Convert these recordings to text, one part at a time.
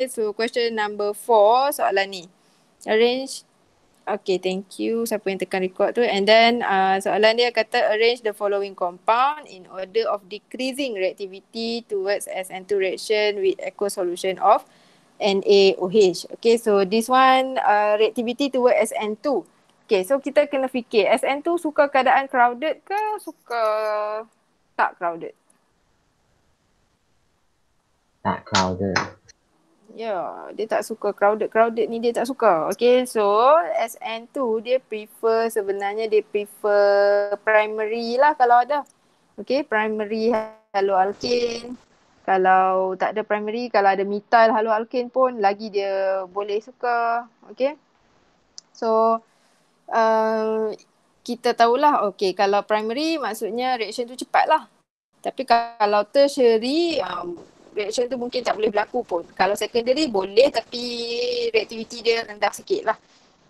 so question number 4 soalan ni. Arrange. Okay, thank you siapa yang tekan record tu. And then soalan dia kata arrange the following compound in order of decreasing reactivity towards SN2 reaction with aqueous solution of NaOH. Okay, so this one reactivity towards SN2. Okay, so kita kena fikir SN2 suka keadaan crowded ke suka tak crowded? Tak crowded. Ya, dia tak suka crowded. Crowded ni dia tak suka. Okay, so SN2 dia prefer, sebenarnya dia prefer primary lah kalau ada. Okay, primary haloalkane. Kalau tak ada primary, kalau ada methyl haloalkane pun lagi dia boleh suka. Okay, so kita tahulah, okay, kalau primary maksudnya reaction tu cepat lah. Tapi kalau tertiary, reaction tu mungkin tak boleh berlaku pun. Kalau secondary boleh tapi reactivity dia rendah sikit lah.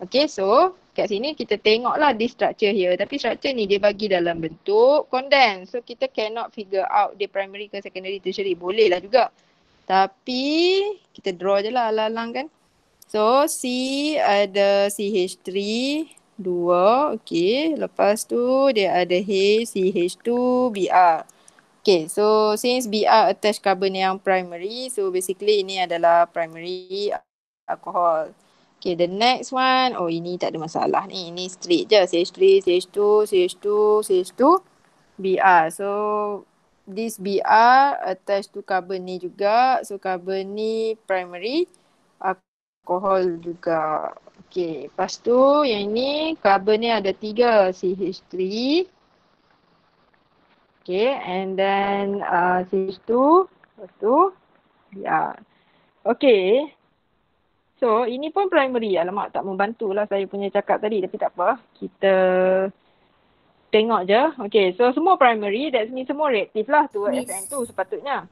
Okay, so kat sini kita tengoklah this structure here. Tapi structure ni dia bagi dalam bentuk condense. So kita cannot figure out dia primary ke secondary, tertiary. Boleh lah juga. Tapi kita draw je lah alang-alang kan. So C ada CH3 2. Okay, lepas tu dia ada H CH2 Br. Okay, so since Br attach carbon yang primary, so basically ini adalah primary alcohol. Okay, the next one, oh ini tak ada masalah ni, ini straight je, CH3, CH2, CH2, CH2, Br. So this Br attach to carbon ni juga, so carbon ni primary alcohol juga. Okay, lepas tu yang ni carbon ni ada 3, CH3. Okay, and then CH2, lepas tu, ya. Okay, so ini pun primary. Alamak, tak membantulah saya punya cakap tadi, tapi tak apa. Kita tengok je. Okay, so semua primary, that means semua reaktif lah tu SN2 sepatutnya.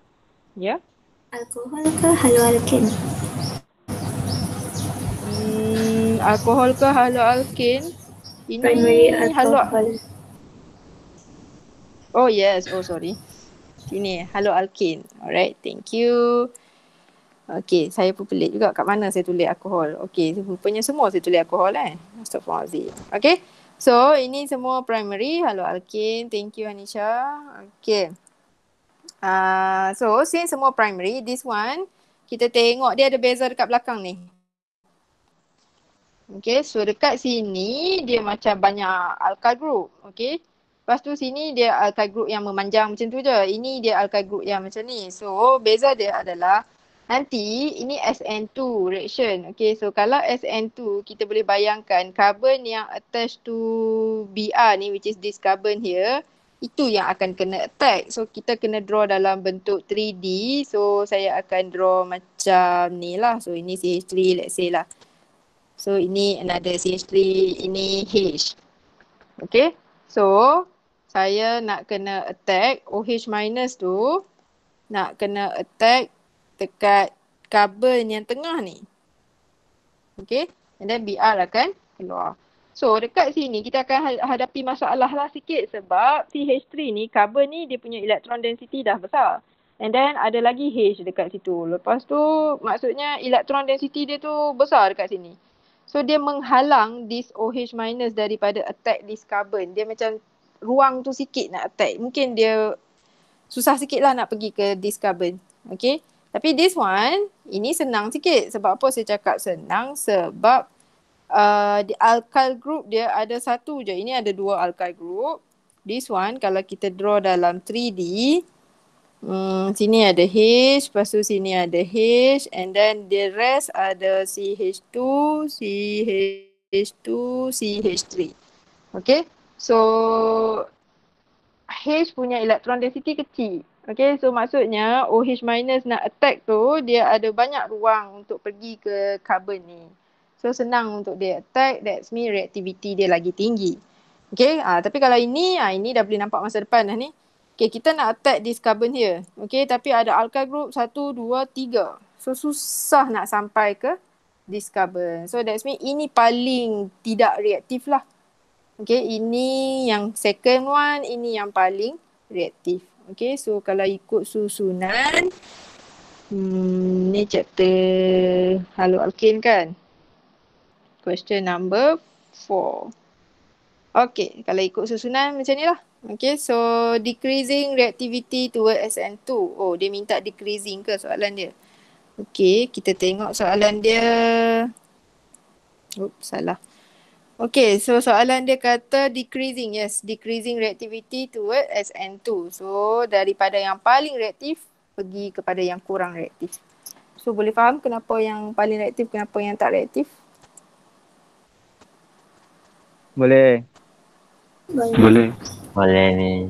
Ya. Yeah? Alkohol ke haloalkane? Alkohol ke haloalkane? Ini Primary alcohol. Oh yes, oh sorry. Sini, haloalkane. Alright, thank you. Okay, saya pun pelik juga kat mana saya tulis alkohol. Okay, rupanya semua saya tulis alkohol Astaghfirullahaladzim. Okay, so ini semua primary haloalkane. Thank you Anisha. Okay. So since semua primary, this one kita tengok dia ada beza dekat belakang ni. Okay, so dekat sini dia macam banyak alkyl group. Okay. Lepas tu sini dia alkyl group yang memanjang macam tu je. Ini dia alkyl group yang macam ni. So beza dia adalah nanti ini SN2 reaction. Okay, so kalau SN2 kita boleh bayangkan carbon yang attached to Br ni, which is this carbon here, itu yang akan kena attack. So kita kena draw dalam bentuk 3D. So saya akan draw macam ni lah. So ini CH3 let's say lah. So ini another CH3, ini H. Okay, so saya nak kena attack OH minus tu, nak kena attack dekat carbon yang tengah ni. Okay, and then Br akan keluar. So dekat sini kita akan hadapi masalah lah sikit sebab CH3 ni, carbon ni dia punya electron density dah besar. And then ada lagi H dekat situ. Lepas tu maksudnya electron density dia tu besar dekat sini. So dia menghalang this OH minus daripada attack this carbon. Dia macam ruang tu sikit nak attack. Mungkin dia susah sikit lah nak pergi ke this carbon. Okay. Tapi this one, ini senang sikit. Sebab apa saya cakap senang? Sebab the alkyl group dia ada satu je. Ini ada dua alkyl group. This one kalau kita draw dalam 3D, sini ada H, lepas tu sini ada H, and then the rest ada CH2, CH2, CH3. Okay, so H punya electron density kecil. Okay, so maksudnya OH minus nak attack tu, dia ada banyak ruang untuk pergi ke carbon ni. So senang untuk dia attack, that's mean reactivity dia lagi tinggi. Okay, tapi kalau ini dah boleh nampak masa depan dah ni. Okay, kita nak attack this carbon here. Okay, tapi ada alkyl group 1, 2, 3. So susah nak sampai ke this carbon. So that's mean ini paling tidak reaktif lah. Okay, ini yang second one, ini yang paling reaktif. Okay, so kalau ikut susunan, Ni chapter haloalkane kan? Question number 4. Okay, kalau ikut susunan macam ni lah. Okay, so decreasing reactivity toward SN2. Oh, dia minta decreasing ke soalan dia? Okay, kita tengok soalan dia. Oops, salah. Okay, so soalan dia kata decreasing. Yes, decreasing reactivity toward SN2. So, daripada yang paling reaktif, pergi kepada yang kurang reaktif. So, boleh faham kenapa yang paling reaktif, kenapa yang tak reaktif? Boleh. Boleh. Boleh ni.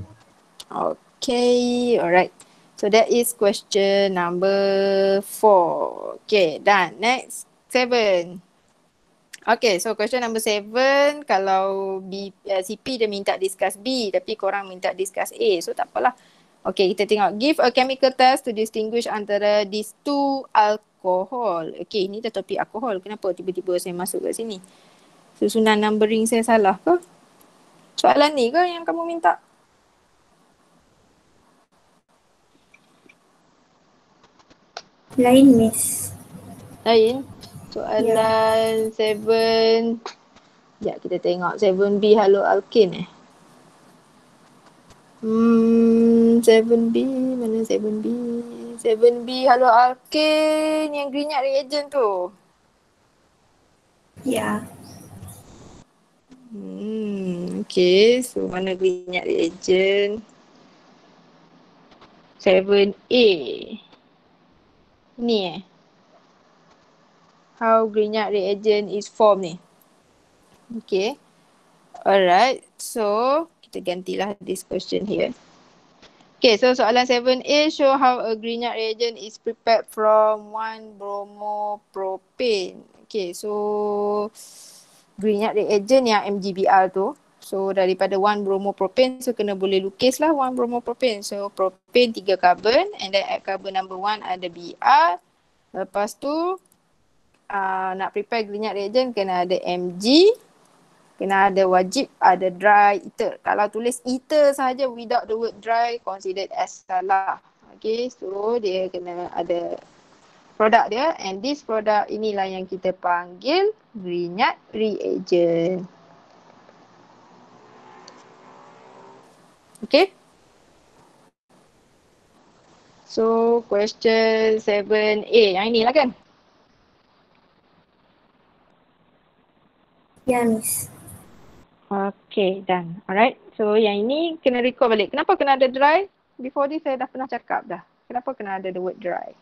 Okay, alright. So that is question number 4. Okay, done. Next, 7. Okay, so question number 7, kalau CP dia minta discuss B, tapi korang minta discuss A. So tak apalah. Okay, kita tengok. Give a chemical test to distinguish antara these two alcohol. Okay, ini dah topik alkohol. Kenapa tiba-tiba saya masuk kat sini? Susunan numbering saya salah ke? Soalan ni ke yang kamu minta? Lain, Miss. Lain? Soalan 7. Sekejap kita tengok 7B haloalkane 7B, mana 7B? 7B haloalkane yang Grignard reagent tu. Ya. Okay, so mana Grignard reagent? 7A. Ni how Grignard reagent is formed ni. Okay. Alright, so kita gantilah this question here. Okay, so soalan 7A show how a Grignard reagent is prepared from 1-bromopropane. Okay, so Grignard reagent yang MgBr tu. So daripada 1-bromopropane, so kena boleh lukis lah 1-bromopropane. So propane 3 carbon and then at carbon number 1 ada Br. Lepas tu nak prepare Grignard reagent kena ada Mg. Kena ada wajib ada dry ether. Kalau tulis ether sahaja without the word dry considered as salah. Okay, so dia kena ada produk dia and this produk inilah yang kita panggil Grignard reagent. Okay. So question 7A yang inilah kan? Ya, Miss. Okay, done. Alright. So yang ini kena record balik. Kenapa kena ada dry? Before this saya dah pernah cakap dah. Kenapa kena ada the word dry?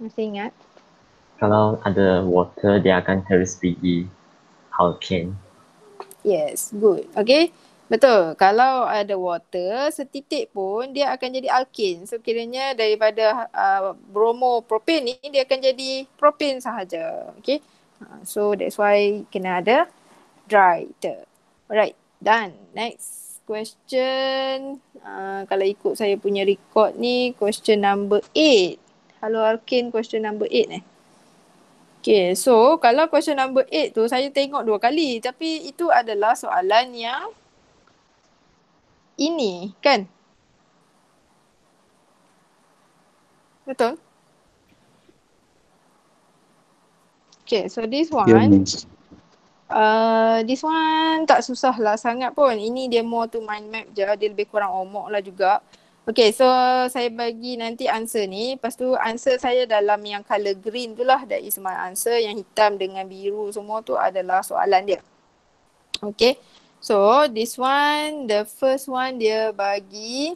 Masih ingat? Kalau ada water, dia akan terus pergi alkane. Yes, good. Okay. Betul. Kalau ada water, setitik pun dia akan jadi alkane. So kiranya daripada bromopropane ni, dia akan jadi propane sahaja. Okay. So that's why kena ada dry ether. Alright, done. Next question. Kalau ikut saya punya record ni, question number 8. Haloalkane question number 8 Okay, so kalau question number 8 tu saya tengok 2 kali. Tapi itu adalah soalan yang ini, kan? Betul? Okay, so this one. This one tak susah lah sangat pun. Ini dia more to mind map je. Dia lebih kurang omok lah juga. Okay, so saya bagi nanti answer ni. Lepas tu answer saya dalam yang colour green tu lah. That is my answer. Yang hitam dengan biru semua tu adalah soalan dia. Okay. So this one, the first one dia bagi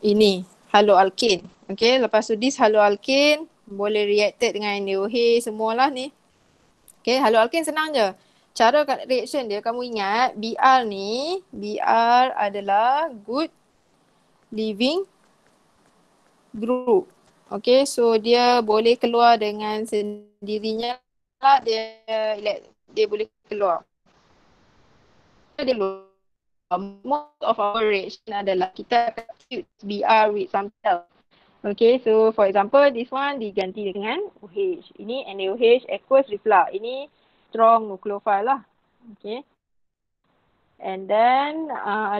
ini haloalkane. Okay, lepas tu this haloalkane boleh reacted dengan NaOH semualah ni. Okay, haloalkane senang je. Cara reaction dia, kamu ingat Br ni, Br adalah good living group. Okay, so dia boleh keluar dengan sendirinya lah, dia boleh keluar. Dia keluar. Most of our reaction adalah kita akan substitute Br with something else. Okay, so for example, this one diganti dengan OH. Ini NaOH aqueous reflux. Ini strong nucleophile lah. Okay. And then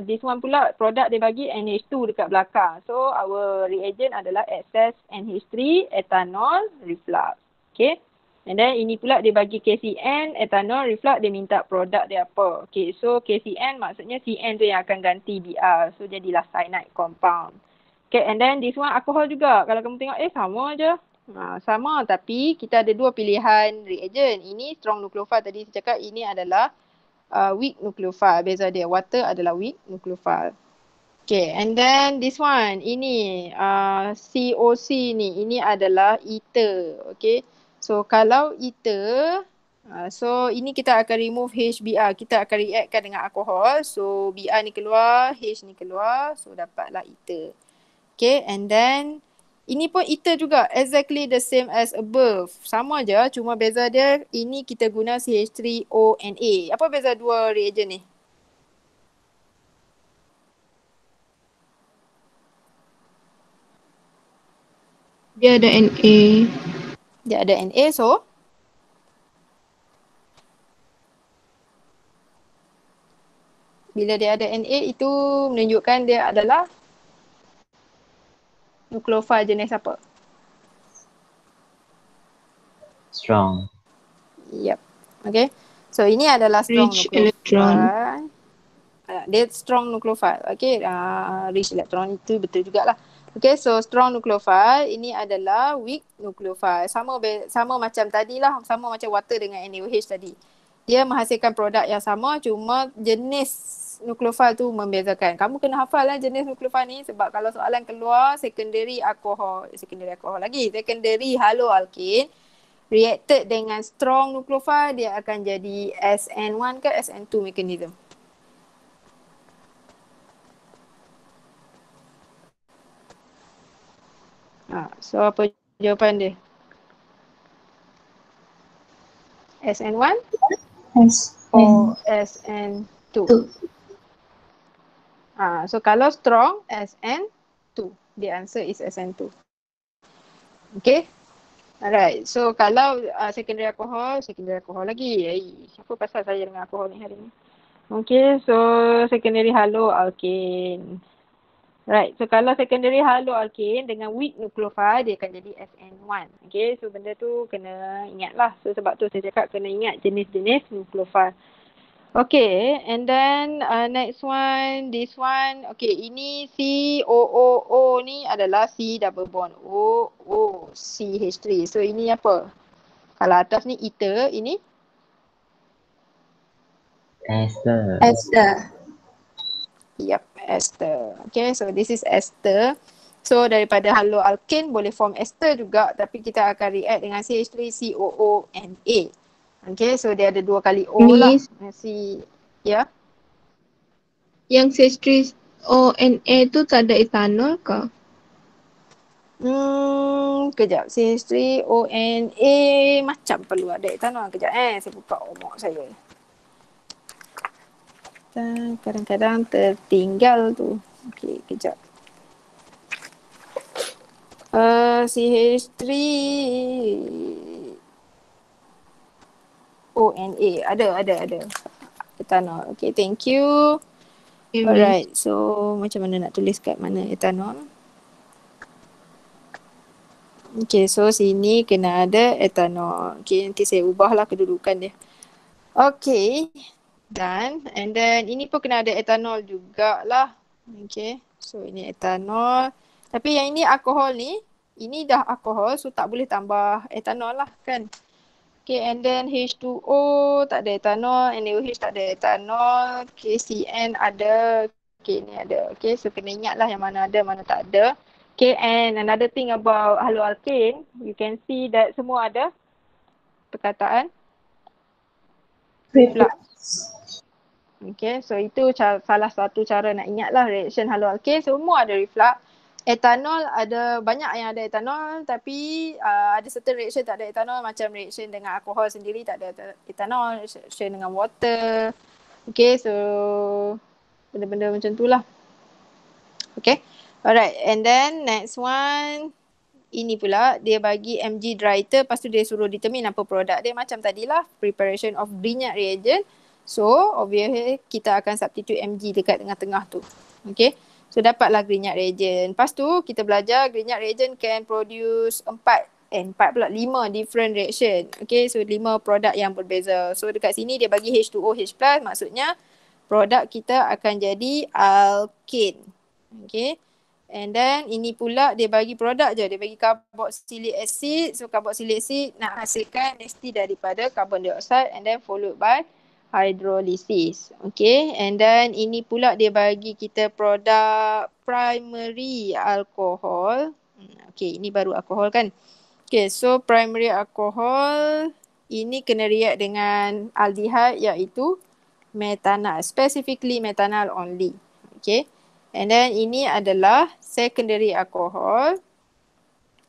this one pula produk dia bagi NH2 dekat belakang. So our reagent adalah excess NH3 ethanol reflux. Okay. And then ini pula dia bagi KCN ethanol reflux, dia minta produk dia apa. Okay, so KCN maksudnya CN tu yang akan ganti BR. So jadilah cyanide compound. Okay, and then this one alkohol juga. Kalau kamu tengok sama je. Sama, tapi kita ada dua pilihan reagent. Ini strong nucleophile, tadi saya cakap ini adalah weak nucleophile. Beza dia, water adalah weak nucleophile. Okay, and then this one, ini COC ni, ini adalah ether. Okay, so kalau ether, so ini kita akan remove HBr, kita akan reactkan dengan alkohol. So Br ni keluar, H ni keluar, so dapatlah ether. Okay, and then ini pun ether juga, exactly the same as above. Sama je, cuma beza dia, ini kita guna CH3ONA. Apa beza dua reagent ni? Dia ada Na. Dia ada Na, so bila dia ada Na itu menunjukkan dia adalah nucleophile jenis apa? Strong. Yep. Okay. So ini adalah strong Rich nucleophile. Dia strong nucleophile. Okay. Rich electron itu betul jugalah. Okay. So strong nucleophile ini adalah weak nucleophile. Sama macam tadilah. Sama macam water dengan NaOH tadi. Dia menghasilkan produk yang sama, cuma jenis nukleofil tu membezakan. Kamu kena hafal lah jenis nukleofil ni, sebab kalau soalan keluar secondary haloalkin reacted dengan strong nukleofil, dia akan jadi SN1 ke SN2 mechanism. So apa jawapan dia? SN1 or SN2? So kalau strong, SN2. The answer is SN2. Okay. Alright. So kalau secondary alcohol lagi. Siapa pasal saya dengan alcohol ni hari ni? Okay. So secondary haloalkane. Right. So kalau secondary haloalkane dengan weak nucleophile, dia akan jadi SN1. Okay. So benda tu kena ingat lah. So sebab tu saya cakap kena ingat jenis-jenis nucleophile. Okay, and then next one, this one. Okay, ini COOO ni adalah C double bond O CH3. So ini apa? Kalau atas ni ether, ini Ester. Yep, ester. Okay, so this is ester. So daripada haloalkane boleh form ester juga, tapi kita akan react dengan CH3COONA. Okay, so dia ada dua kali O lah. Ya. Yang CH3ONA tu tak ada etanol ke? Kejap. CH3ONA macam perlu ada etanol. Kejap saya buka omok saya. Kadang-kadang tertinggal tu. Okay, kejap. CH3 ONA ada etanol. Okay, thank you. Alright, so macam mana nak tulis kat mana etanol? Okay, so sini kena ada etanol. Okay, nanti saya ubahlah kedudukan dia. Okay, done. And then ini pun kena ada etanol jugalah. Okay, so ini etanol. Tapi yang ini alkohol ni, ini dah alkohol, so tak boleh tambah etanol lah kan. Okay, and then H2O tak ada etanol, NaOH tak ada etanol, KCN ada, okay ni ada. Okay, so kena ingat lah yang mana ada, mana tak ada. Okay, and another thing about haloalkane, you can see that semua ada perkataan reflux. Okay, so itu salah satu cara nak ingat lah reaction haloalkane, semua ada reflux. Etanol ada banyak yang ada etanol, tapi ada certain reaction tak ada etanol, macam reaction dengan alkohol sendiri tak ada etanol, reaction dengan water. Okay, so benda-benda macam tu lah. Okay, alright, and then next one, ini pula dia bagi Mg Dreiter, lepas tu dia suruh determine apa produk dia, macam tadilah preparation of Grignard reagent. So obviously kita akan substitute Mg dekat tengah-tengah tu. Okay. So dapatlah Grignard reagent. Lepas tu kita belajar Grignard reagent can produce 4 pula 5 different reaction. Okay, so 5 produk yang berbeza. So dekat sini dia bagi H2OH+, maksudnya produk kita akan jadi alkane. Okay. And then ini pula dia bagi produk je. Dia bagi carboxylic acid. So carboxylic acid nak hasilkan mesti daripada carbon dioxide and then followed by hydrolysis. Okay. And then ini pula dia bagi kita produk primary alcohol. Okay, ini baru alkohol kan. Okay, so primary alcohol ini kena react dengan aldehyde iaitu methanol. Specifically methanol only. Okay. And then ini adalah secondary alcohol.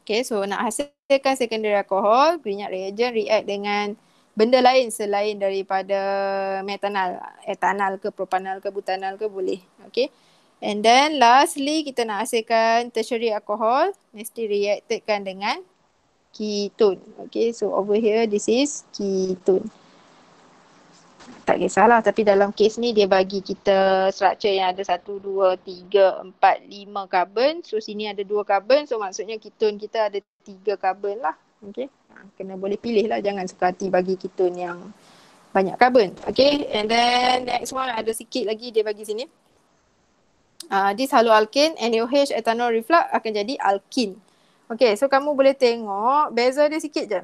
Okay, so nak hasilkan secondary alcohol, Grignard reagent react dengan benda lain selain daripada methanol. Ethanol ke, propanol ke, butanol ke boleh. Okay. And then lastly kita nak hasilkan tertiary alcohol, mesti reactedkan dengan ketone. Okay, so over here this is ketone. Tak kisahlah, tapi dalam kes ni dia bagi kita structure yang ada 1, 2, 3, 4, 5 carbon. So sini ada 2 carbon, so maksudnya ketone kita ada 3 carbon lah. Okay, kena boleh pilih lah, jangan suka hati bagi ketone yang banyak carbon. Okay, and then next one ada sikit lagi dia bagi sini. This haloalkane, NaOH, ethanol reflux akan jadi alkene. Okay, so kamu boleh tengok beza dia sikit je.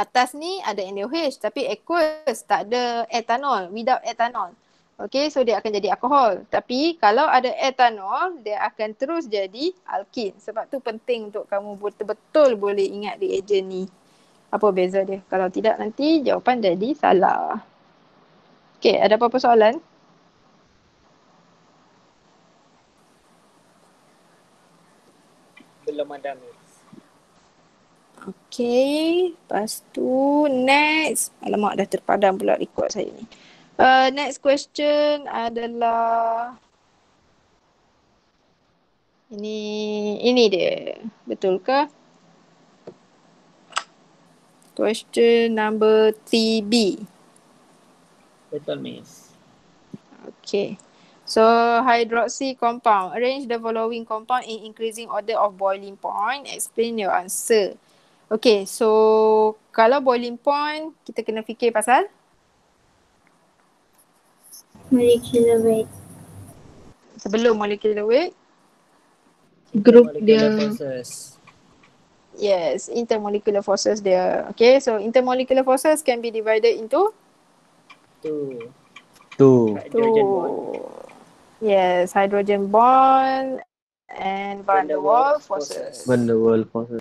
Atas ni ada NaOH tapi aqueous, tak ada ethanol, without ethanol. Okay, so dia akan jadi alkohol. Tapi kalau ada ethanol, dia akan terus jadi alkene. Sebab tu penting untuk kamu betul-betul boleh ingat reagent ni. Apa beza dia? Kalau tidak nanti jawapan jadi salah. Okay, ada apa-apa soalan? Belum ada, Miss. Okay, lepas tu next. Alamak, dah terpadam pula record saya ni. Next question adalah ini dia. Betul ke? Question number 3B. Betul, Miss. Okay. So hydroxy compound. Arrange the following compound in increasing order of boiling point. Explain your answer. Okay, so kalau boiling point, kita kena fikir pasal Molecular weight. sebelum molecular weight. Group Intermolecular dia. forces. Yes, intermolecular forces dia. Okay, so intermolecular forces can be divided into Two. Hydrogen bond. Yes, hydrogen bond and van der Waals forces. Van der Waals forces.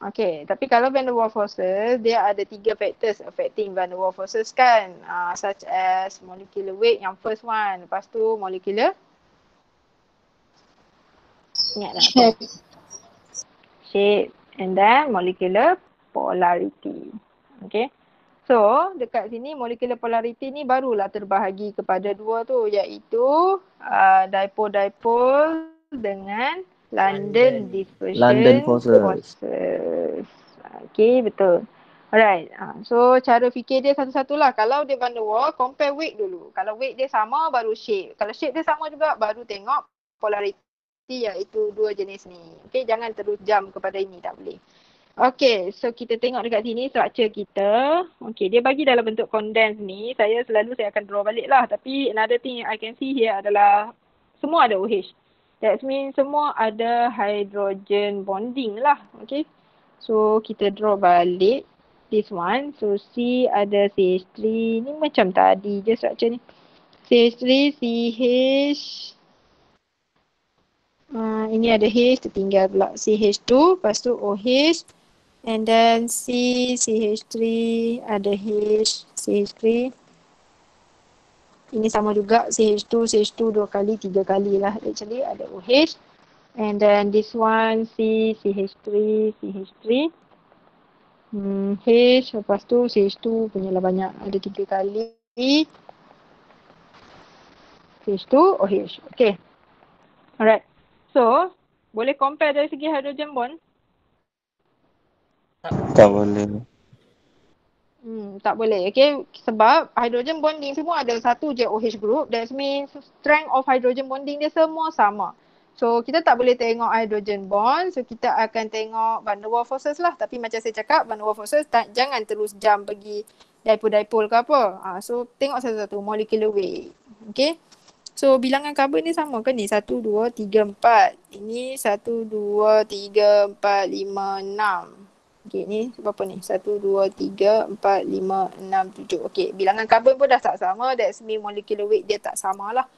Okay, tapi kalau van der Waals forces, dia ada 3 factors affecting van der Waals forces kan. Such as molecular weight yang first one. Lepas tu molecular ingat tak apa? Shape. And then molecular polarity. Okay. So dekat sini molecular polarity ni barulah terbahagi kepada 2 tu, iaitu dipole-dipole dengan London diffusion London forces. Okay, betul. Alright, so cara fikir dia satu-satulah. Kalau dia van der Waals, compare weight dulu. Kalau weight dia sama, baru shape. Kalau shape dia sama juga, baru tengok polarity, iaitu 2 jenis ni. Okay, jangan terus jump kepada ini, tak boleh. Okay, so kita tengok dekat sini structure kita. Okay, dia bagi dalam bentuk condense ni. Saya akan draw balik lah. Tapi another thing I can see here adalah semua ada OH. That means semua ada hydrogen bonding lah. Okay, so kita draw balik this one. So C ada CH3. Ni macam tadi je structure ni. CH3, CH. Ini ada H, tertinggal pula CH2. Lepas tu OH. And then C, CH3, ada H, CH3. Ini sama juga CH2, CH2 2 kali, 3 kali lah actually ada OH. And then this one C, CH3, CH3. H, lepas tu CH2 punyalah banyak, ada 3 kali. CH2, OH. Okay. Alright. So, boleh compare dari segi hydrogen bond? Tak boleh. Tak boleh, okay. Sebab hydrogen bonding semua ada satu je OH group. That means strength of hydrogen bonding dia semua sama. So kita tak boleh tengok hydrogen bond. So kita akan tengok van der Waals forces lah. Tapi macam saya cakap, van der Waals forces jangan terus jump pergi dipole-dipole ke apa. So tengok satu-satu molecular weight. Okay. So bilangan karbon ni sama ke ni? 1, 2, 3, 4. Ini 1, 2, 3, 4, 5, 6. Okay, ni berapa ni? 1, 2, 3, 4, 5, 6, 7. Okay, bilangan karbon pun dah tak sama. That's mean molecular weight dia tak sama lah.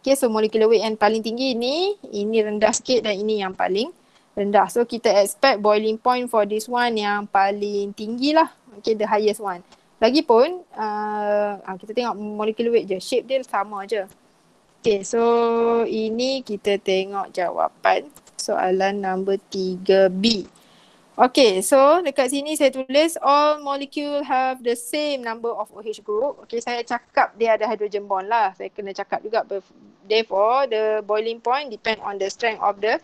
Okay, so molecular weight yang paling tinggi ni, ini rendah sikit dan ini yang paling rendah. So kita expect boiling point for this one yang paling tinggi lah. Okay, the highest one. Lagipun, kita tengok molecular weight je. Shape dia sama je. Okay, so ini kita tengok jawapan soalan number 3B. Okay, so dekat sini saya tulis all molecule have the same number of OH group. Okay, saya cakap dia ada hydrogen bond lah. Saya kena cakap juga. Therefore, the boiling point depend on the strength of the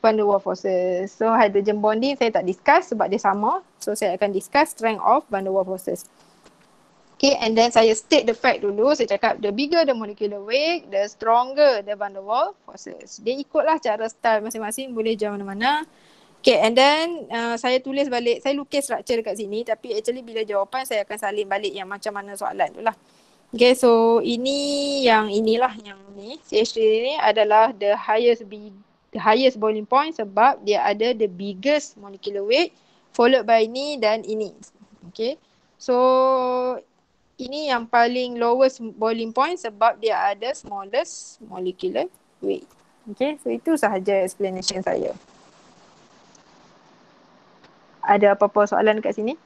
van der Waals forces. So, hydrogen bonding saya tak discuss sebab dia sama. So, saya akan discuss strength of van der Waals forces. Okay, and then saya state the fact dulu. Saya cakap the bigger the molecular weight, the stronger the van der Waals forces. Dia ikutlah cara style masing-masing, boleh jauh mana-mana. Okay, and then saya tulis balik, saya lukis structure dekat sini tapi actually bila jawapan saya akan salin balik yang macam mana soalan tu lah. Okay, so inilah yang ni. CH3 ni adalah the highest boiling point sebab dia ada the biggest molecular weight followed by ni dan ini. Okay, so ini yang paling lowest boiling point sebab dia ada smallest molecular weight. Okay, so itu sahaja explanation saya. Ada apa-apa soalan dekat sini?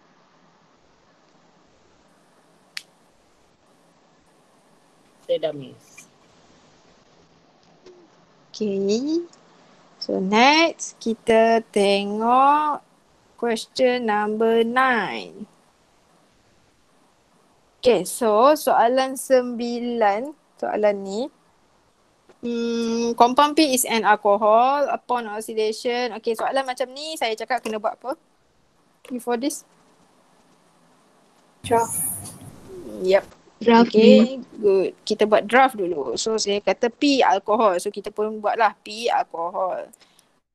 Saya dah miss. Okay. So next kita tengok question number 9. Okay, so soalan 9, soalan ni. Compound P is an alcohol upon oxidation. Okay, soalan macam ni saya cakap kena buat apa? Before this? Draft. Yep. Draft. Okay, good. Kita buat draft dulu. So, saya kata P alcohol. So, kita pun buatlah P alcohol.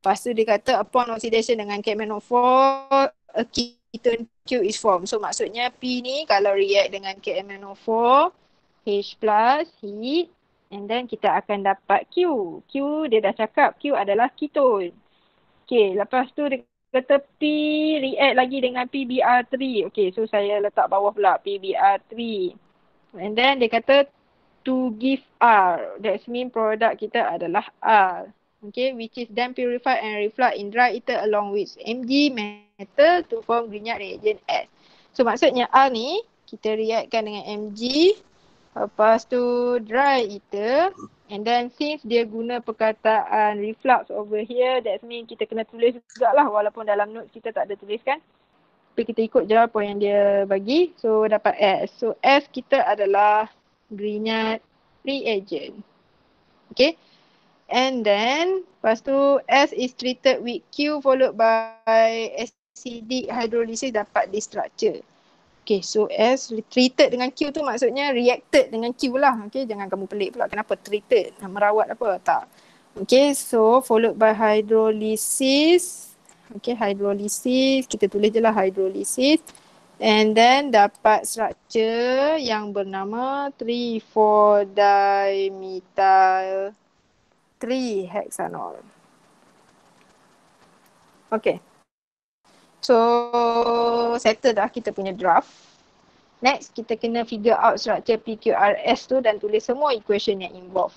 Lepas tu dia kata upon oxidation dengan KMnO4, a ketone Q is formed. So, maksudnya P ni kalau react dengan KMnO4, H plus, heat, and then kita akan dapat Q. Q, dia dah cakap Q adalah ketone. Okay, lepas tu dia kata P react lagi dengan PBr3. Okay, so saya letak bawah pula PBr3. And then dia kata to give R. That mean produk kita adalah R. Okay, which is then purified and reflux in dry ether along with Mg metal to form Grignard reagent S. So maksudnya R ni kita reactkan dengan Mg. Lepas tu dry ether. And then since dia guna perkataan reflux over here, that means kita kena tulis jugalah walaupun dalam notes kita tak ada tuliskan. Tapi kita ikut je apa yang dia bagi. So dapat S. So S kita adalah Grignard reagent. Okay. And then lepas tu S is treated with Q followed by acidic hydrolysis dapat this structure. Okay, so S treated dengan Q tu maksudnya reacted dengan Q lah. Okay, jangan kamu pelik pula kenapa treated, merawat apa, tak. Okay, so followed by hydrolysis. Okay, hydrolysis, kita tulis je lah hydrolysis. And then dapat structure yang bernama 3,4-dimethyl 3-hexanol. Okay. So, settle dah kita punya draft. Next, kita kena figure out structure PQRS tu dan tulis semua equation yang involved.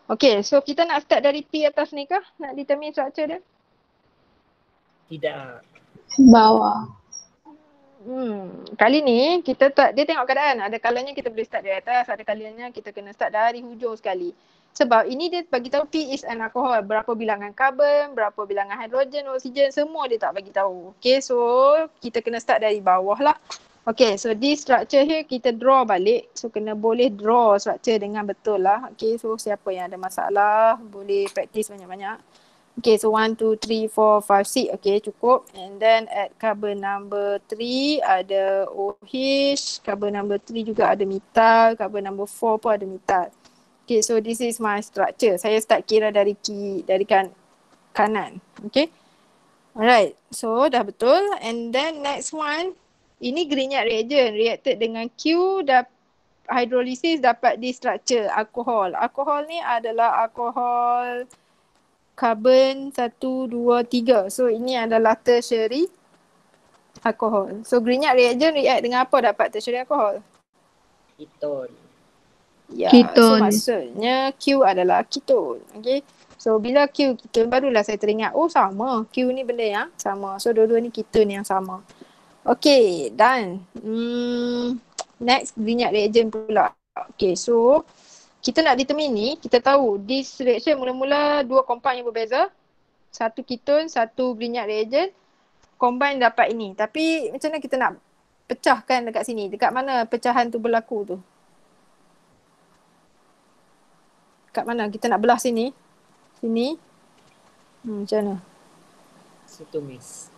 Okay, so kita nak start dari P atas ni kah? Nak determine structure dia? Tidak. Bawah. Kali ni kita dia tengok keadaan. Ada kalanya kita boleh start dari atas, ada kalanya kita kena start dari hujung sekali. Sebab ini dia bagi tahu P is an alcohol. Berapa bilangan karbon, berapa bilangan hidrogen, oksigen, semua dia tak bagi tahu. Okay, so kita kena start dari bawah lah. Okay, so this structure here kita draw balik. So kena boleh draw structure dengan betul lah. Okay, so siapa yang ada masalah boleh practice banyak-banyak. Okay, so 1, 2, 3, 4, 5, 6. Okay, cukup. And then at carbon number 3 ada OH. Carbon number 3 juga ada metal. Carbon number 4 pun ada metal. Okay, so this is my structure. Saya start kira dari kanan. Okay. Alright, so dah betul. And then next one, ini Grignard reagent reacted dengan Q, hydrolysis dapat di structure alkohol. Alkohol ni adalah alkohol carbon 1, 2, 3. So ini adalah tertiary alkohol. So Grignard reagent react dengan apa dapat tertiary alkohol? Keton. Ya, so Keton. maksudnya Q adalah keton. Okay. So bila Q keton barulah saya teringat, oh sama. Q ni benda yang sama. So dua-dua ni keton yang sama. Okay, done. Next Grignard reagent pula. Okay, so kita nak determine ni, kita tahu this reaction mula-mula dua compound yang berbeza. Satu keton, satu Grignard reagent. Combine dapat ini. Tapi macam mana kita nak pecahkan dekat sini? Dekat mana pecahan tu berlaku tu? Dekat mana? Kita nak belah sini. Sini. Macam mana? Situ miss.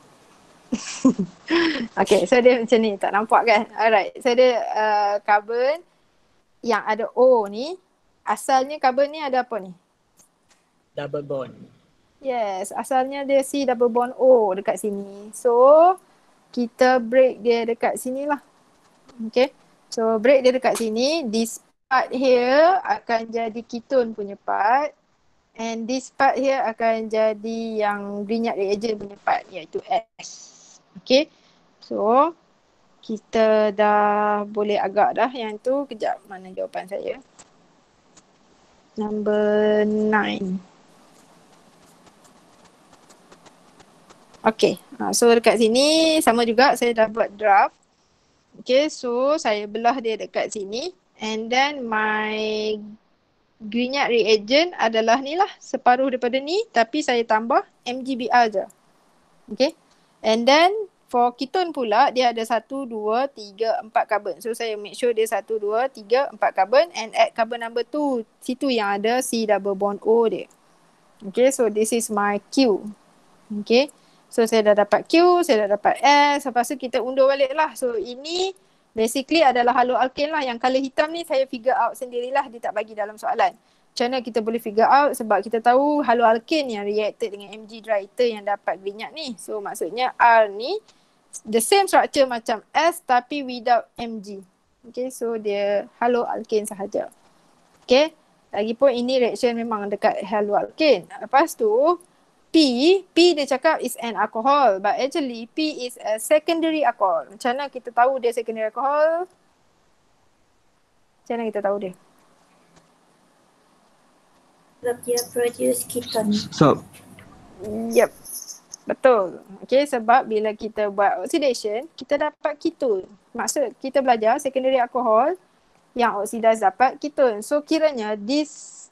Okay, so dia macam ni. Tak nampak kan? Alright. So dia carbon yang ada O ni. Asalnya carbon ni ada apa ni? Double bond. Yes, asalnya dia C double bond O dekat sini. So, kita break dia dekat sini lah. Okay. So, break dia dekat sini. This part here akan jadi keton punya part. And this part here akan jadi yang Grignard reagent punya part, iaitu S. Okay. So, kita dah boleh agak dah yang tu. Kejap, mana jawapan saya? Number 9. Okay, so dekat sini sama juga saya dah buat draft. Okay, so saya belah dia dekat sini. And then my Grignard reagent adalah ni lah, separuh daripada ni. Tapi saya tambah MgBr je. Okay, and then for keton pula dia ada 1, 2, 3, 4 carbon. So saya make sure dia 1, 2, 3, 4 carbon. And at carbon number 2, situ yang ada C double bond O dia. Okay, so this is my Q. Okay. So saya dah dapat Q, saya dah dapat S, lepas tu kita undur balik lah. So ini basically adalah haloalkane lah. Yang colour hitam ni saya figure out sendirilah, dia tak bagi dalam soalan. Macam mana kita boleh figure out? Sebab kita tahu haloalkane yang reacted dengan Mg dry ether yang dapat Grignard ni. So maksudnya R ni the same structure macam S tapi without Mg. Okay, so dia haloalkane sahaja. Okay, lagipun ini reaction memang dekat haloalkane. Lepas tu P dia cakap is an alcohol, but actually P is a secondary alcohol. Macam mana kita tahu dia secondary alcohol? Macam mana kita tahu dia? Sebab dia produce keton. So, Yep, betul. Okay, sebab bila kita buat oxidation, kita dapat keton. Maksud kita belajar secondary alcohol yang oxidize dapat keton. So kiranya this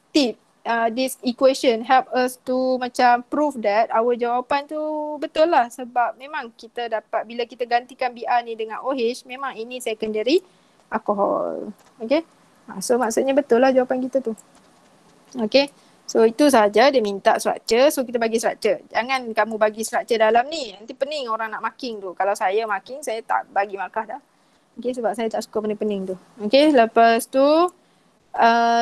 equation help us to macam prove that our jawapan tu betul lah. Sebab memang kita dapat, bila kita gantikan Br ni dengan OH, memang ini secondary alcohol. Okay. So maksudnya betul lah jawapan kita tu. Okay. So itu sahaja dia minta structure. So kita bagi structure. Jangan kamu bagi structure dalam ni. Nanti pening orang nak marking tu. Kalau saya marking, saya tak bagi markah dah. Okay, sebab saya tak suka pening-pening tu. Okay, lepas tu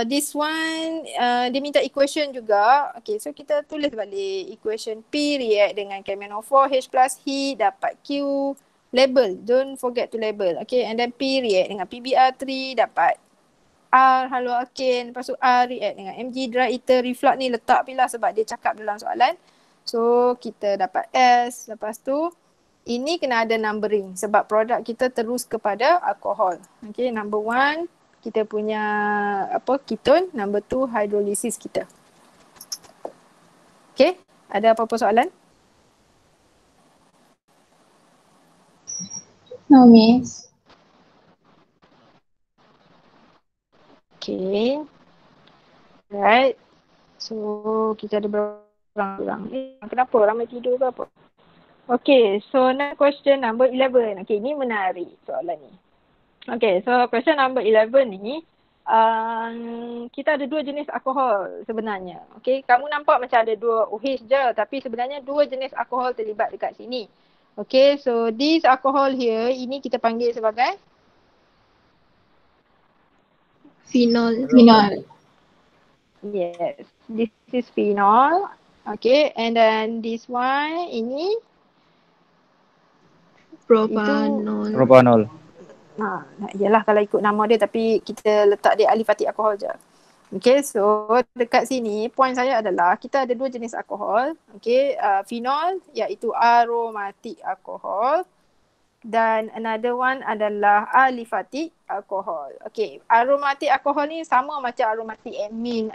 this one dia minta equation juga. Okay, so kita tulis balik equation P react dengan KMnO4 H plus heat dapat Q. Label, don't forget to label. Okay, and then P react dengan PBr3 dapat R haloalkane. Lepas tu R react dengan Mg dry ether. Reflux ni letak pilah sebab dia cakap dalam soalan. So kita dapat S. Lepas tu ini kena ada numbering sebab produk kita terus kepada alkohol. Okay, number 1 kita punya keton, number 2 hydrolysis kita. Okay, ada apa-apa soalan? No, miss. Okay. Alright. So kita ada berapa orang? Kenapa ramai tidur ke apa? Okay, so next question number 11. Okay, ini menarik soalan ni. Okay, so question number 11 ni kita ada dua jenis alkohol sebenarnya. Okay, kamu nampak macam ada dua OH je, tapi sebenarnya dua jenis alkohol terlibat dekat sini. Okay, so this alcohol here, ini kita panggil sebagai Phenol. yes, this is phenol. Okay, and then this one, ini Propanol. Yelah kalau ikut nama dia, tapi kita letak dia alifatik alkohol je. Okay, so dekat sini point saya adalah kita ada dua jenis alkohol. Okay, phenol iaitu aromatik alkohol dan another one adalah alifatik alkohol. Okay, aromatik alkohol ni sama macam aromatik amine,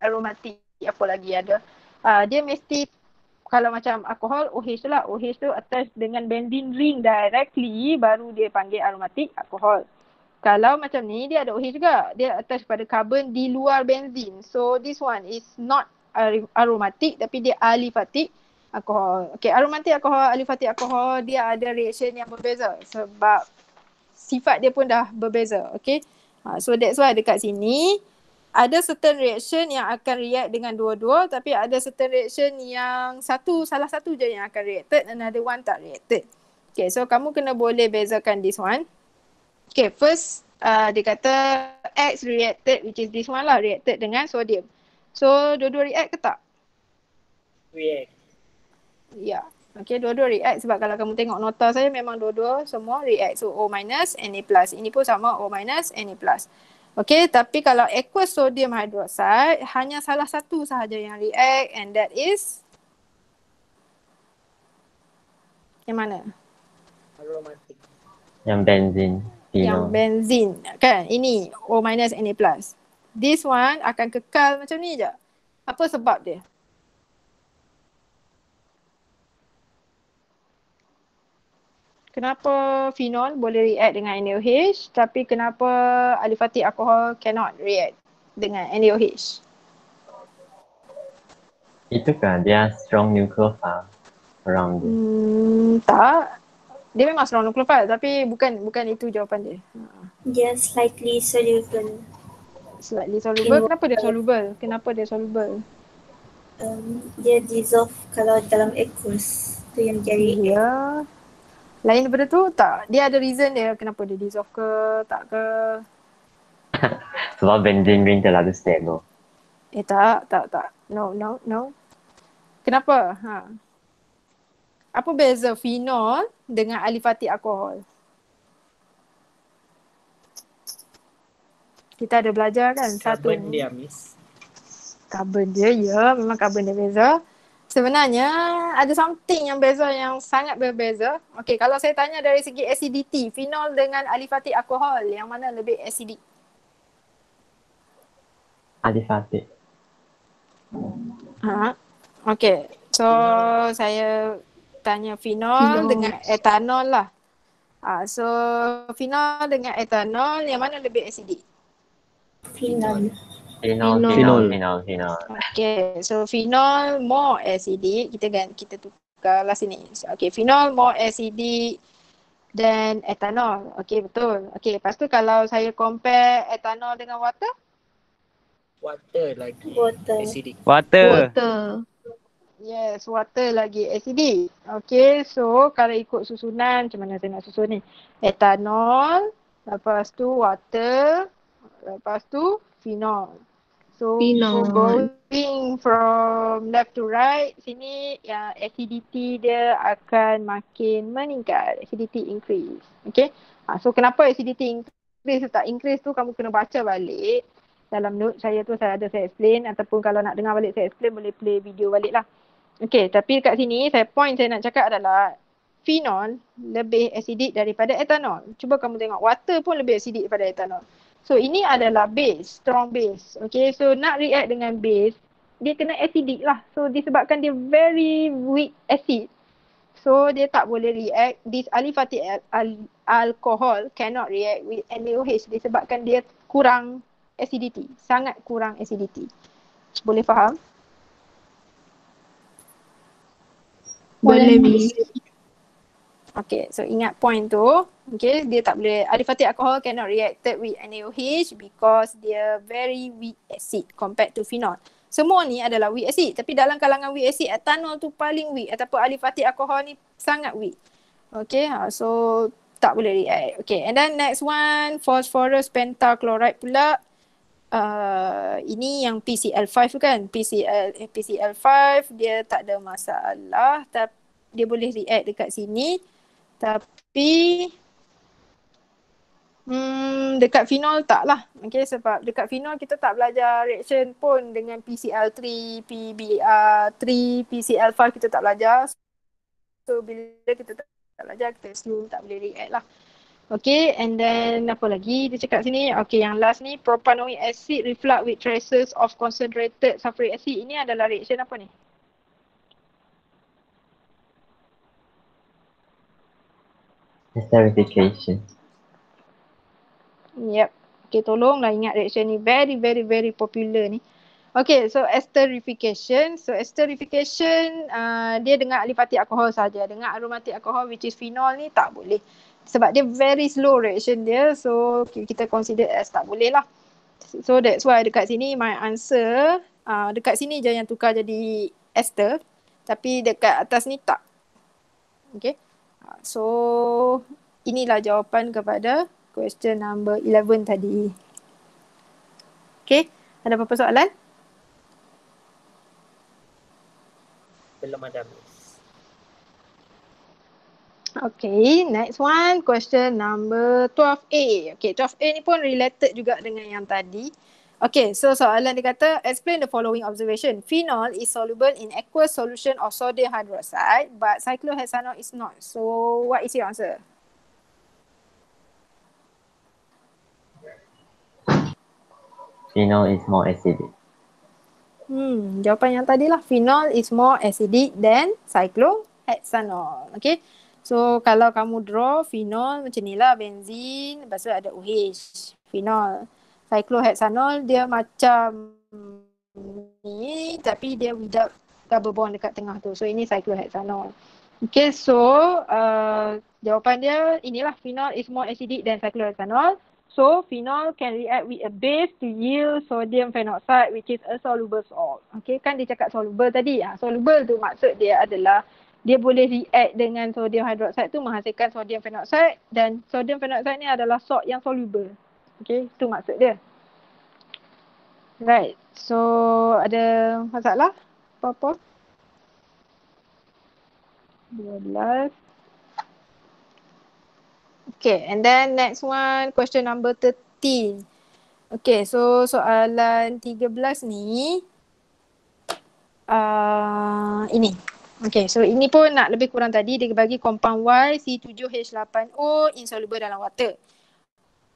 aromatik apa lagi ada. Dia mesti kalau macam alkohol, OH tu lah. OH tu attach dengan benzene ring directly, baru dia panggil aromatik alkohol. Kalau macam ni, dia ada OH juga. Dia attach pada carbon di luar benzene. So, this one is not aromatik, tapi dia alifatik alkohol. Okay, aromatik alkohol, alifatik alkohol, dia ada reaction yang berbeza. Sebab sifat dia pun dah berbeza. Okay. So, that's why dekat sini, ada certain reaction yang akan react dengan dua-dua, tapi ada certain reaction yang salah satu je yang akan reacted, another one tak reacted. Okay, so kamu kena boleh bezakan this one. Okay, first dia kata X reacted, which is this one lah, reacted dengan sodium. So, dua-dua react ke tak? React. Ya. Okay, dua-dua react sebab kalau kamu tengok nota saya memang dua-dua semua react. So, O minus, Na plus. Ini pun sama O minus, Na plus. Okay, tapi kalau aqueous sodium hydroxide, hanya salah satu sahaja yang react, and that is yang mana? Aromatic. Yang benzin. Yang benzin. Kan, ini O minus, Na plus. This one akan kekal macam ni je. Apa sebab dia? Kenapa phenol boleh react dengan NaOH, tapi kenapa alifatik alkohol cannot react dengan NaOH? Itu kan dia strong nucleophile around dia. Tak. Dia memang strong nucleophile, tapi bukan itu jawapan dia. Dia slightly soluble. Slightly soluble. Kenapa dia soluble? Dia dissolve kalau dalam aqueous. Tu yang jadi. Ya. Lain daripada tu tak. Dia ada reason dia kenapa dia dissolve ke tak ke. Sebab benzene ring terlalu stable. Tak. No. Kenapa? Apa beza phenol dengan alifatik alkohol? Kita ada belajar kan Carbon dia, Miss. Carbon dia, ya. Memang carbon dia beza. Sebenarnya ada something yang beza, yang sangat berbeza. Okey, kalau saya tanya dari segi acidity, phenol dengan alifatik alkohol, yang mana lebih acidic? Alifatik. Okey, so saya tanya phenol dengan etanol lah. So phenol dengan etanol, yang mana lebih acidic? Phenol. Phenol. Okay, so phenol more acidic. Kita tukarlah sini. Okay, phenol more acidic than ethanol. Okay, betul. Okay, lepas tu kalau saya compare ethanol dengan water? Water lagi. Acidic. Water. Yes, water lagi acidic. Okay, so kalau ikut susunan, macam mana saya nak susun ni? Ethanol, lepas tu water, lepas tu phenol. So going from left to right, sini yang acidity dia akan makin meningkat. Acidity increase. Okay. So kenapa acidity increase tak increase tu kamu kena baca balik. Dalam note saya tu saya explain, ataupun kalau nak dengar balik saya explain boleh play video balik lah. Okay, tapi kat sini point saya nak cakap adalah phenol lebih acidic daripada ethanol. Cuba kamu tengok, water pun lebih acidic daripada ethanol. So ini adalah base, strong base. Okay, so nak react dengan base, dia kena acidic lah. So disebabkan dia very weak acid, so dia tak boleh react. This alifatic alcohol cannot react with NaOH disebabkan dia kurang acidity, sangat kurang acidity. Boleh faham? Boleh, Miss. Okay, so ingat point tu. Okay, dia tak boleh, aliphatic alcohol cannot reacted with NaOH because dia very weak acid compared to phenol. Semua ni adalah weak acid, tapi dalam kalangan weak acid, ethanol tu paling weak ataupun aliphatic alcohol ni sangat weak. Okay, so tak boleh react. Okay, and then next one, phosphorus pentachloride pula. Ini yang PCl5 tu kan, PCl5 dia tak ada masalah, tapi dia boleh react dekat sini. Tapi dekat phenol tak lah. Okay, sebab dekat phenol kita tak belajar reaction pun dengan PCl3, PBr3, PCl5 kita tak belajar. So bila kita tak belajar, kita assume tak boleh react lah. Okay, and then apa lagi dia cakap sini? Okay, yang last ni, propanoic acid reflux with traces of concentrated sulfuric acid. Ini adalah reaction apa ni? Esterification. Yep. Okay, tolonglah ingat reaction ni. Very, very, very popular ni. Okay, so esterification. So esterification dia dengan aliphatic alcohol saja. Dengan aromatic alcohol which is phenol ni tak boleh. Sebab dia very slow reaction dia. So kita consider as tak boleh lah. So that's why dekat sini my answer dekat sini je yang tukar jadi ester. Tapi dekat atas ni tak. Okay. So inilah jawapan kepada question number 11 tadi. Okay, ada apa-apa soalan? Belum ada, Miss. Okay, next one, question number 12A. Okay, 12A ni pun related juga dengan yang tadi. Okay, so soalan dia kata, explain the following observation. Phenol is soluble in aqueous solution of sodium hydroxide, but cyclohexanol is not. So, what is your answer? Phenol is more acidic. Jawapan yang tadi lah. Phenol is more acidic than cyclohexanol. Okay. So kalau kamu draw phenol macam ni lah, benzin, lepas tu ada OH, phenol. Cyclohexanol dia macam ni tapi dia without double bond dekat tengah tu. So ini cyclohexanol. Okay, so jawapan dia inilah, phenol is more acidic than cyclohexanol. So, phenol can react with a base to yield sodium phenoxide which is a soluble salt. Okay, kan dia cakap soluble tadi. Soluble tu maksud dia adalah dia boleh react dengan sodium hydroxide tu menghasilkan sodium phenoxide, dan sodium phenoxide ni adalah salt yang soluble. Okay, itu maksud dia. Right, so ada masalah? Apa-apa? 12. Okay, and then next one, question number 13. Okay, so soalan 13 ni ini. Okay, so ini pun nak lebih kurang tadi, dia bagi compound Y C7H8O insoluble dalam water.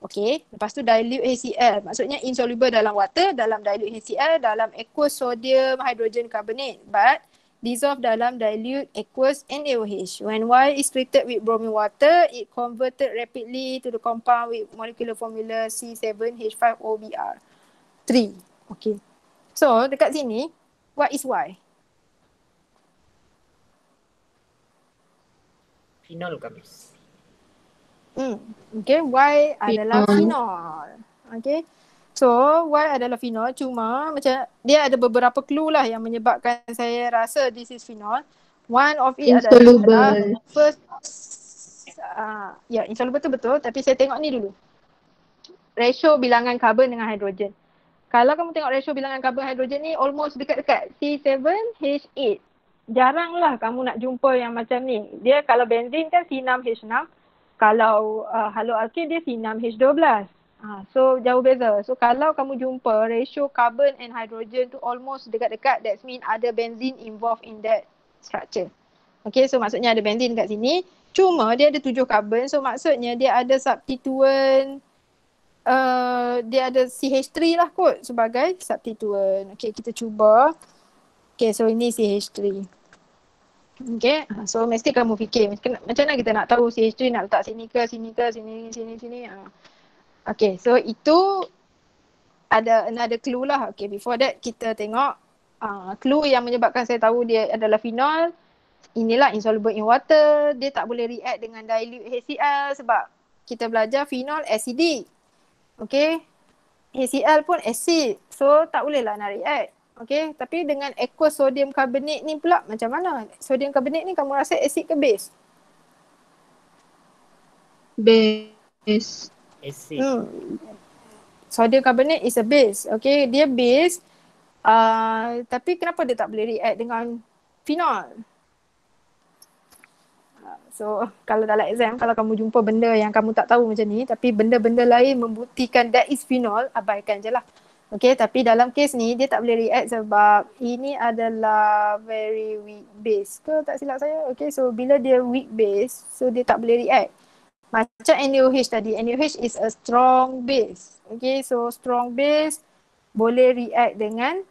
Okay, lepas tu dilute HCl, maksudnya insoluble dalam water, dalam dilute HCl, dalam aqueous sodium hydrogen carbonate, but dissolve dalam dilute aqueous NaOH. When Y is treated with bromine water, it converted rapidly to the compound with molecular formula C7H5OBr3. Okay. So, dekat sini, what is Y? Phenol kan, Miss? Okay, Y adalah phenol. Okay. So, Y adalah phenol, cuma macam dia ada beberapa clue lah yang menyebabkan saya rasa this is phenol. One of it adalah first, insoluble tu betul, tapi saya tengok ni dulu. Ratio bilangan karbon dengan hidrogen. Kalau kamu tengok ratio bilangan karbon hidrogen ni almost dekat-dekat, C7H8. Jaranglah kamu nak jumpa yang macam ni. Dia kalau benzin kan C6H6, kalau haloalkane dia C6H12. So jauh beza. So kalau kamu jumpa ratio carbon and hydrogen tu almost dekat-dekat, that means ada benzene involved in that structure. Okay, so maksudnya ada benzene kat sini. Cuma dia ada 7 carbon, so maksudnya dia ada substituent, dia ada CH3 lah kot sebagai substituent. Okay, kita cuba. Okay, so ini CH3. Okay, so mesti kamu fikir macam mana kita nak tahu CH3 nak letak sini ke, sini ke, sini. Okay, so itu ada another clue lah. Okay, before that kita tengok clue yang menyebabkan saya tahu dia adalah phenol. Inilah insoluble in water. Dia tak boleh react dengan dilute HCl sebab kita belajar phenol acidic. Okay. HCl pun acid. So tak bolehlah nak react. Okay. Tapi dengan aqueous sodium carbonate ni pula macam mana? Sodium carbonate ni kamu rasa acid ke base? Base. Acid. Sodium carbonate is a base. Okay. Dia base. Tapi kenapa dia tak boleh react dengan phenol? So kalau dalam exam, kalau kamu jumpa benda yang kamu tak tahu macam ni, tapi benda-benda lain membuktikan that is phenol, abaikan je lah. Okay, tapi dalam kes ni dia tak boleh react sebab ini adalah very weak base ke tak silap saya. Okay, so bila dia weak base, so dia tak boleh react. Macam NaOH tadi, NaOH is a strong base. Okay, so strong base boleh react dengan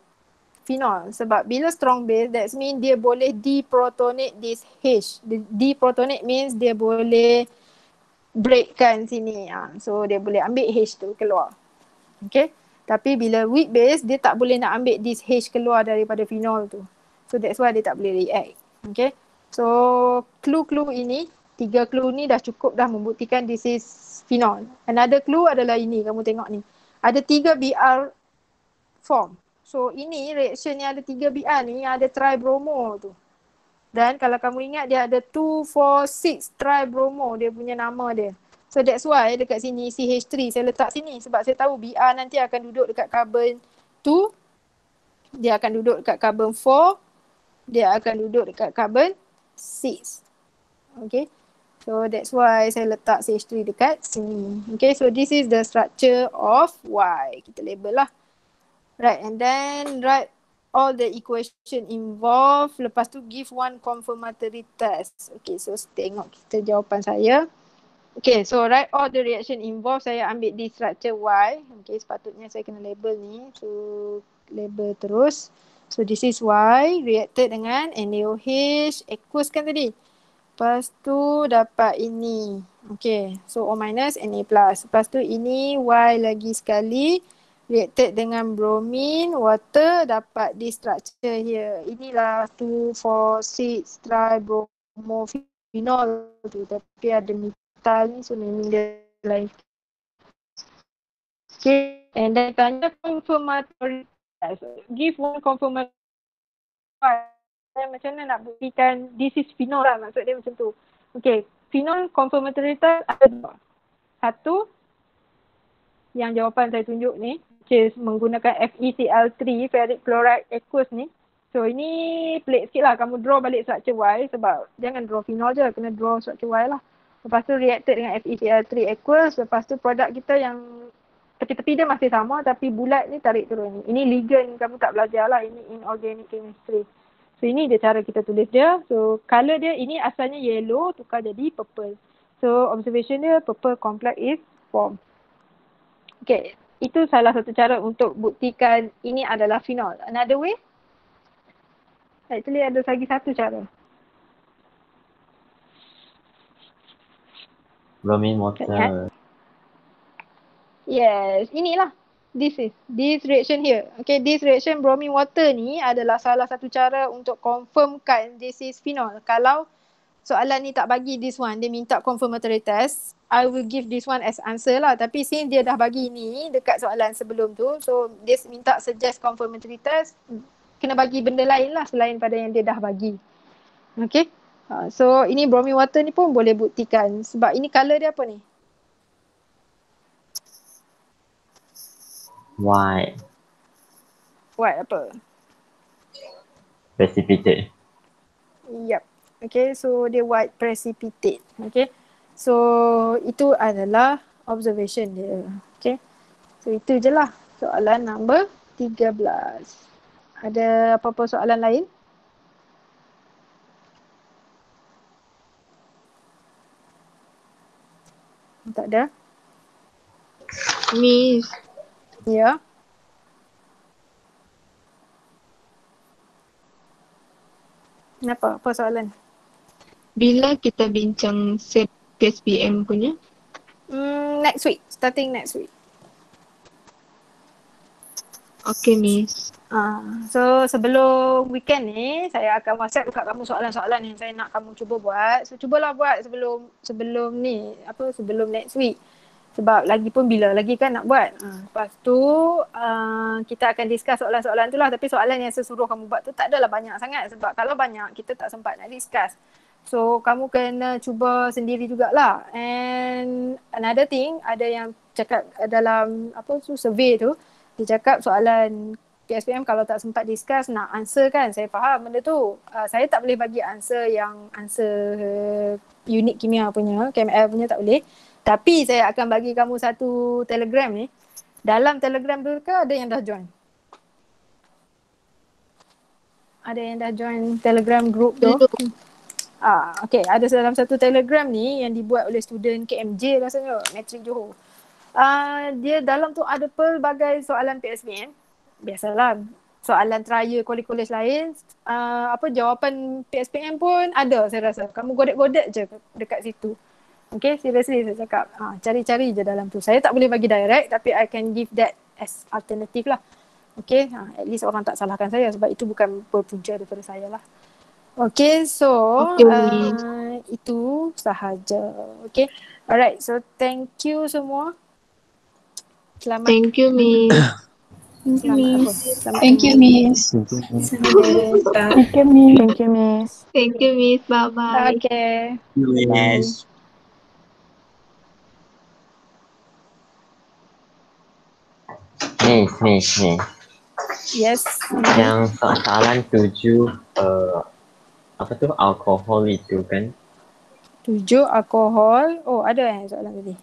phenol. Sebab bila strong base, that means dia boleh deprotonate this H. Deprotonate means dia boleh breakkan sini. So dia boleh ambil H tu keluar. Okay. Tapi bila weak base, dia tak boleh nak ambil this H keluar daripada phenol tu. So that's why dia tak boleh react. Okay. So clue-clue ini, 3 clue ni dah cukup dah membuktikan this is phenol. Another clue adalah ini, kamu tengok ni. Ada 3 Br form. So ini reaction yang ada 3 Br ni yang ada tribromo tu. Dan kalau kamu ingat dia ada 2, 4, 6 tribromo dia punya nama dia. So that's why dekat sini CH3 saya letak sini sebab saya tahu Br nanti akan duduk dekat carbon 2. Dia akan duduk dekat carbon 4. Dia akan duduk dekat carbon 6. Okay. So that's why saya letak CH3 dekat sini. Okay, so this is the structure of Y. Kita label lah. Right, and then write all the equation involved. Lepas tu give one confirmatory test. Okay, so tengok kita jawapan saya. Okay, so write all the reaction involved. Saya ambil di structure Y. Okay, sepatutnya saya kena label ni. So label terus. So this is Y reacted dengan NaOH. Aqueous kan tadi. Lepas tu dapat ini. Okay, so O minus Na plus. Lepas tu ini Y lagi sekali. Reacted dengan bromine, water, dapat this structure here. Inilah 2, 4, 6 tribromophenols tu. Tapi ada metal ni, so naming dia lain. Okay, and then tanya confirmatory test. Give one confirmatory test. Macam mana nak buktikan this is phenol lah, maksud dia macam tu. Okay, phenol confirmatory test ada 2. Satu, yang jawapan saya tunjuk ni, which is menggunakan FeCl3, ferric chloride aqueous ni. So ini pelik sikit lah, kamu draw balik structure Y sebab jangan draw phenol je, kena draw structure Y lah. Lepas tu reacted dengan FeCl3 aqueous, lepas tu produk kita yang tepi-tepi dia masih sama tapi bulat ni tarik turun ni. Ini ligand, kamu tak belajar lah, ini inorganic chemistry. So ini dia cara kita tulis dia. So color dia ini asalnya yellow, tukar jadi purple. So observation dia purple complex is formed. Okay. Itu salah satu cara untuk buktikan ini adalah phenol. Another way? Actually ada lagi satu cara. Bromine water. Yes, inilah. This reaction here. Okay, this reaction bromine water ni adalah salah satu cara untuk confirmkan this is phenol. Kalau soalan ni tak bagi this one, dia minta confirmatory test, I will give this one as answer lah. Tapi since dia dah bagi ni dekat soalan sebelum tu, so dia minta suggest confirmatory test, kena bagi benda lain lah selain pada yang dia dah bagi. Okay. So ini bromine water ni pun boleh buktikan sebab ini colour dia apa ni? White. White apa? Precipitate. Yup. Okay, so dia white precipitate. Okay. So itu adalah observation dia. Okay. So itu je lah soalan number 13. Ada apa-apa soalan lain? Tak ada? Miss, Ya. Kenapa? Apa soalan? bila kita bincang set PSBM punya? Next week. Starting next week. Okay, Miss. So sebelum weekend ni saya akan WhatsApp dekat kamu soalan-soalan yang saya nak kamu cuba buat. So cubalah buat sebelum ni sebelum next week. Sebab lagi pun bila lagi kan nak buat. Lepas tu kita akan discuss soalan-soalan tu lah. Tapi soalan yang saya suruh kamu buat tu tak adalah banyak sangat. Sebab kalau banyak kita tak sempat nak discuss. So kamu kena cuba sendiri jugalah. And another thing, ada yang cakap dalam survey tu, dia cakap soalan PSPM kalau tak sempat discuss nak answer kan. Saya faham benda tu. Saya tak boleh bagi answer yang unit kimia punya, KML punya tak boleh. Tapi saya akan bagi kamu satu Telegram ni. Dalam Telegram tu ke ada yang dah join? Ada yang dah join Telegram group tu? Okay, ada dalam satu Telegram ni yang dibuat oleh student KMJ rasanya, Matric Johor. Dia dalam tu ada pelbagai soalan PSPM. Biasalah, soalan trial college lain, jawapan PSPM pun ada saya rasa. Kamu godek-godek je dekat situ. Okay, seriously saya cakap, cari-cari je dalam tu. Saya tak boleh bagi direct tapi I can give that as alternative lah. Okay, at least orang tak salahkan saya sebab itu bukan berpunca daripada saya lah. Okay, so itu sahaja. Okay, alright, so thank you semua. Selamat. Thank you, Miss. Thank you, Miss. Thank you, Miss. Thank you, Miss. Thank you, Miss. Bye-bye. Okay. Yes. Miss. Yes. Yang soalan 7 alkohol itu kan? 7 alkohol. Oh, ada soalan tadi.